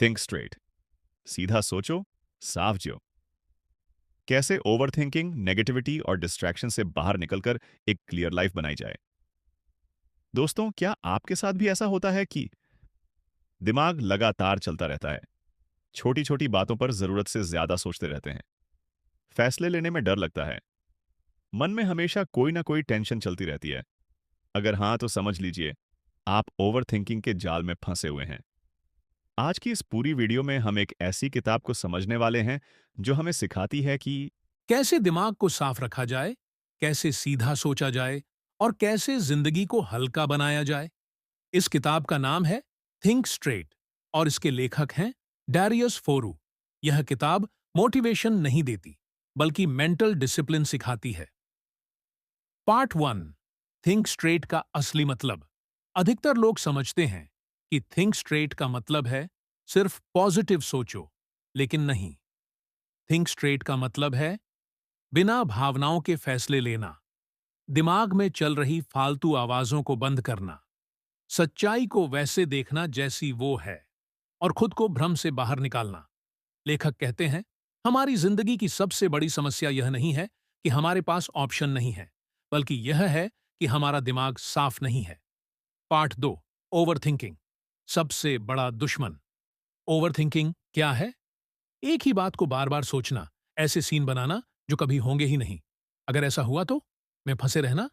Think straight. सीधा सोचो, साफ जियो। कैसे ओवरथिंकिंग, नेगेटिविटी और डिस्ट्रैक्शन से बाहर निकलकर एक क्लियर लाइफ बनाई जाए। दोस्तों, क्या आपके साथ भी ऐसा होता है कि दिमाग लगातार चलता रहता है, छोटी छोटी बातों पर जरूरत से ज्यादा सोचते रहते हैं, फैसले लेने में डर लगता है, मन में हमेशा कोई ना कोई टेंशन चलती रहती है? अगर हाँ, तो समझ लीजिए आप ओवरथिंकिंग के जाल में फंसे हुए हैं। आज की इस पूरी वीडियो में हम एक ऐसी किताब को समझने वाले हैं जो हमें सिखाती है कि कैसे दिमाग को साफ रखा जाए, कैसे सीधा सोचा जाए और कैसे जिंदगी को हल्का बनाया जाए। इस किताब का नाम है थिंक स्ट्रेट और इसके लेखक हैं डैरियस फोरू। यह किताब मोटिवेशन नहीं देती, बल्कि मेंटल डिसिप्लिन सिखाती है। पार्ट वन, थिंक स्ट्रेट का असली मतलब। अधिकतर लोग समझते हैं कि थिंक स्ट्रेट का मतलब है सिर्फ पॉजिटिव सोचो, लेकिन नहीं। थिंक स्ट्रेट का मतलब है बिना भावनाओं के फैसले लेना, दिमाग में चल रही फालतू आवाजों को बंद करना, सच्चाई को वैसे देखना जैसी वो है और खुद को भ्रम से बाहर निकालना। लेखक कहते हैं, हमारी जिंदगी की सबसे बड़ी समस्या यह नहीं है कि हमारे पास ऑप्शन नहीं है, बल्कि यह है कि हमारा दिमाग साफ नहीं है। पार्ट दो, ओवरथिंकिंग, सबसे बड़ा दुश्मन। ओवरथिंकिंग क्या है? एक ही बात को बार बार सोचना, ऐसे सीन बनाना जो कभी होंगे ही नहीं। अगर ऐसा हुआ तो मैं फंसे रहना।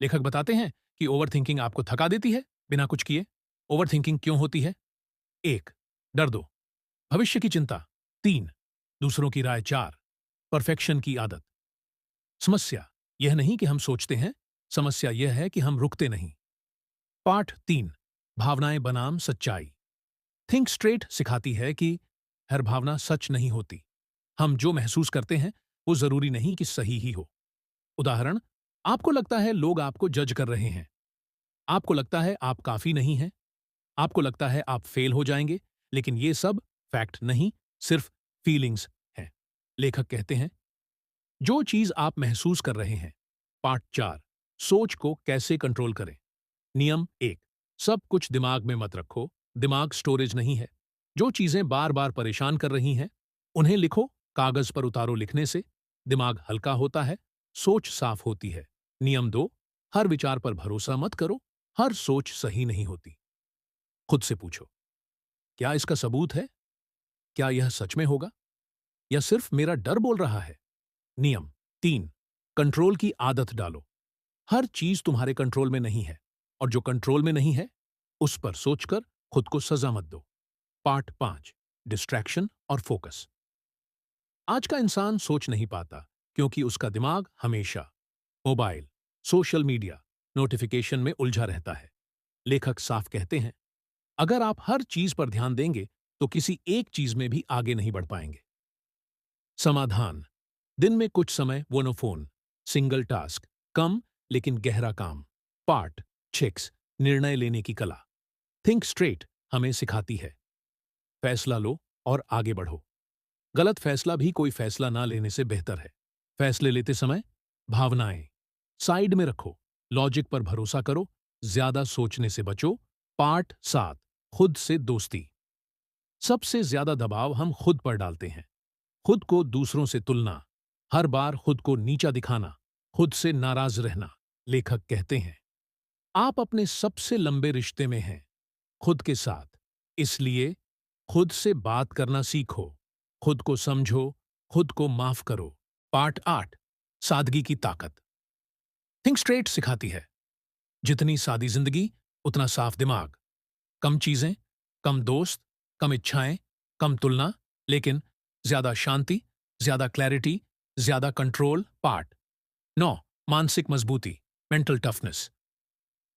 लेखक बताते हैं कि ओवरथिंकिंग आपको थका देती है बिना कुछ किए। ओवरथिंकिंग क्यों होती है? एक, डर दो, भविष्य की चिंता। तीन, दूसरों की राय। चार, परफेक्शन की आदत। समस्या यह नहीं कि हम सोचते हैं, समस्या यह है कि हम रुकते नहीं। पार्ट तीन, भावनाएं बनाम सच्चाई। थिंक स्ट्रेट सिखाती है कि हर भावना सच नहीं होती। हम जो महसूस करते हैं वो जरूरी नहीं कि सही ही हो। उदाहरण, आपको लगता है लोग आपको जज कर रहे हैं, आपको लगता है आप काफी नहीं हैं, आपको लगता है आप फेल हो जाएंगे, लेकिन ये सब फैक्ट नहीं, सिर्फ फीलिंग्स हैं। लेखक कहते हैं, जो चीज आप महसूस कर रहे हैं। पार्ट चार, सोच को कैसे कंट्रोल करें। नियम एक, सब कुछ दिमाग में मत रखो। दिमाग स्टोरेज नहीं है। जो चीजें बार बार परेशान कर रही हैं उन्हें लिखो, कागज पर उतारो। लिखने से दिमाग हल्का होता है, सोच साफ होती है। नियम दो, हर विचार पर भरोसा मत करो। हर सोच सही नहीं होती। खुद से पूछो, क्या इसका सबूत है? क्या यह सच में होगा या सिर्फ मेरा डर बोल रहा है? नियम तीन, कंट्रोल की आदत डालो। हर चीज तुम्हारे कंट्रोल में नहीं है, और जो कंट्रोल में नहीं है उस पर सोचकर खुद को सजा मत दो। पार्ट पांच, डिस्ट्रैक्शन और फोकस। आज का इंसान सोच नहीं पाता क्योंकि उसका दिमाग हमेशा मोबाइल, सोशल मीडिया, नोटिफिकेशन में उलझा रहता है। लेखक साफ कहते हैं, अगर आप हर चीज पर ध्यान देंगे तो किसी एक चीज में भी आगे नहीं बढ़ पाएंगे। समाधान, दिन में कुछ समय वोनोफोन, सिंगल टास्क, कम लेकिन गहरा काम। पार्ट छिक्स, निर्णय लेने की कला। थिंक स्ट्रेट हमें सिखाती है, फैसला लो और आगे बढ़ो। गलत फैसला भी कोई फैसला ना लेने से बेहतर है। फैसले लेते समय भावनाएं साइड में रखो, लॉजिक पर भरोसा करो, ज्यादा सोचने से बचो। पार्ट सात, खुद से दोस्ती। सबसे ज्यादा दबाव हम खुद पर डालते हैं। खुद को दूसरों से तुलना, हर बार खुद को नीचा दिखाना, खुद से नाराज रहना। लेखक कहते हैं, आप अपने सबसे लंबे रिश्ते में हैं, खुद के साथ। इसलिए खुद से बात करना सीखो, खुद को समझो, खुद को माफ करो। पार्ट आठ, सादगी की ताकत। थिंक स्ट्रेट सिखाती है, जितनी सादी जिंदगी उतना साफ दिमाग। कम चीजें, कम दोस्त, कम इच्छाएं, कम तुलना, लेकिन ज्यादा शांति, ज्यादा क्लैरिटी, ज्यादा कंट्रोल। पार्ट नौ, मानसिक मजबूती, मेंटल टफनेस।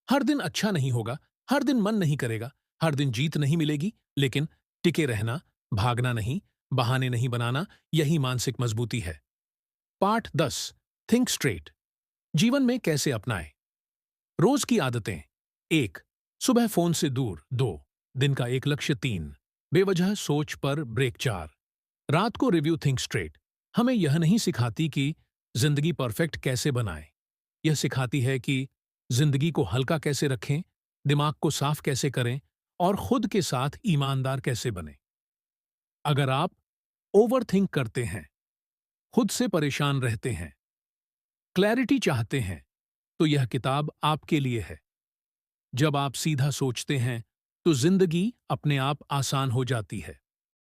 हर दिन अच्छा नहीं होगा, हर दिन मन नहीं करेगा, हर दिन जीत नहीं मिलेगी, लेकिन टिके रहना, भागना नहीं, बहाने नहीं बनाना, यही मानसिक मजबूती है। पार्ट 10, थिंक स्ट्रेट जीवन में कैसे अपनाएं। रोज की आदतें। एक, सुबह फोन से दूर। दो, दिन का एक लक्ष्य। तीन, बेवजह सोच पर ब्रेक। चार, रात को रिव्यू। थिंक स्ट्रेट हमें यह नहीं सिखाती कि जिंदगी परफेक्ट कैसे बनाएं, यह सिखाती है कि जिंदगी को हल्का कैसे रखें, दिमाग को साफ कैसे करें और खुद के साथ ईमानदार कैसे बने। अगर आप ओवरथिंक करते हैं, खुद से परेशान रहते हैं, क्लैरिटी चाहते हैं, तो यह किताब आपके लिए है। जब आप सीधा सोचते हैं, तो जिंदगी अपने आप आसान हो जाती है।